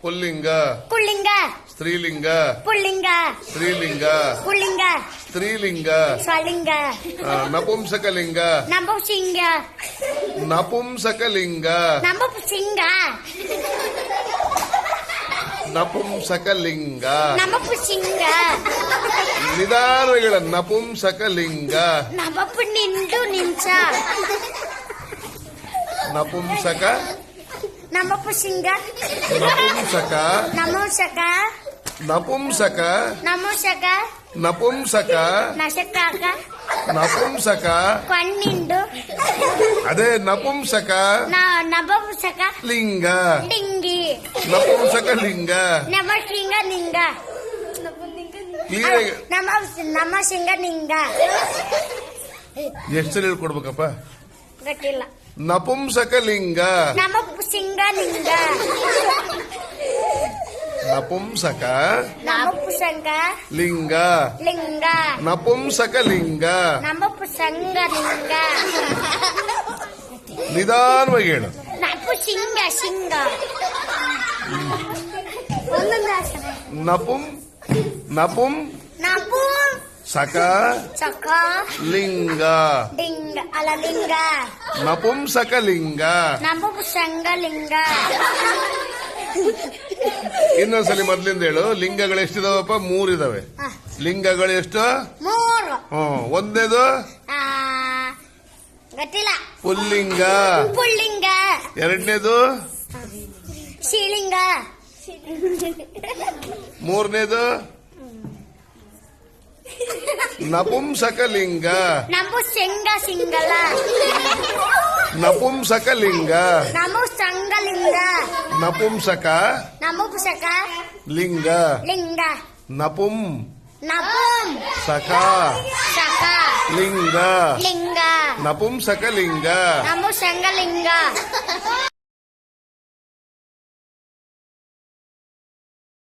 ಪುಲ್ಲಿಂಗ ಕುಳ್ಳಿಂಗ ಸ್ತ್ರೀಲಿಂಗ ಪುಳ್ಳಿಂಗ ಸ್ತ್ರೀಲಿಂಗ ಕುಳ್ಳಿಂಗ ಸ್ತ್ರೀಲಿಂಗ ಸ್ವಲಿಂಗ ನಪುಂಸಕಲಿಂಗ ನಪುಂಸಿಂಗ ನಪುಂಸಕಲಿಂಗ ನಪುಂಸಿಂಗ ನಪುಂಸಕಲಿಂಗ ನಪುಂಸಿಂಗ ನಿಧಾನಗಳ ನಪುಂಸಕಲಿಂಗ ನಪು ನಿಂಡು ನಿಂಚ ನಪುಂಸಕ ನಪುಂಸಿಂಗ ನಪುಂಸಕ ನಮೋಸಕ ನಪುಂಸಕ ನಮೋಸಕ ನಪುಂಸಕ ನಶಕಾಕ ನಪುಂಸಕ ಕಣ್ಣಿಂಡು ಅದೇ ನಪುಂಸಕ ನಪುಂಸಕ ಲಿಂಗ ಲಿಂಗಿ ನಪುಂಸಕ ಲಿಂಗ ನಮಸಿಂಗ ನಿಂಗ ಕ್ಲಿಯರ್ ನಮಸಿಂಗ ನಿಂಗ ಎಷ್ಟು ಹೇಳ್ಕೊಡ್ಬೇಕಪ್ಪ ಗೊತ್ತಿಲ್ಲ ನಪುಂಸಕ ಲಿಂಗ ನಮಪುಸಿಂಗ ಲಿಂಗ ನಪುಂಸಕ ನಮಪುಸಂಗ ಲಿಂಗ ಲಿಂಗ ನಪುಂಸಕ ಲಿಂಗ ನಮಪುಸಂಗ ಲಿಂಗ ನಿಧಾನವಾಗಿ ಹೇಳು ನಪುಸಿಂಗ ಸಿಂಗ ಒಂದೊಂದು ಅಕ್ಷರ. ನಪುಂ ನಪುಂ ನಪು ಸಕ ಚಕ ಲಿಂಗ ಡಿಂಗ ಅಲ್ಲ ಲಿಂಗ ನಪುಂಸಕ ಲಿಂಗ ನಮಪುಸಂಗ ಲಿಂಗ ಇನ್ನೊಂದ್ಸಲಿ ಮೊದ್ಲಿಂದ ಹೇಳು ಲಿಂಗಗಳು ಎಷ್ಟಿದಾವಪ್ಪ 3 ಇದಾವೆ ಹ. ಲಿಂಗಗಳು ಎಷ್ಟು ಮೂರು ಒಂದನೇದು ಆ, ಗೊತ್ತಿಲ್ಲ ಪುಲ್ಲಿಂಗ ಪುಳ್ಳಿಂಗ ಎರಡನೇದು ಶಿಲಿಂಗ ಮೂರನೇದು ನಪುಂಸಕ ಲಿಂಗ ನಮುಸಂಗ ಸಿಂಗಲ ನಪುಂಸಕ ಲಿಂಗ ನಮುಸಂಗ ಲಿಂಗ ನಪುಂಸಕ ನಮುಪುಸಕ ಲಿಂಗ ಲಿಂಗ ನಪುಂ ನಪುಂ ಸಕ ಸಕ ಲಿಂಗ ಲಿಂಗ ನಪುಂಸಕ ಲಿಂಗ ನಮುಸಂಗ ಲಿಂಗ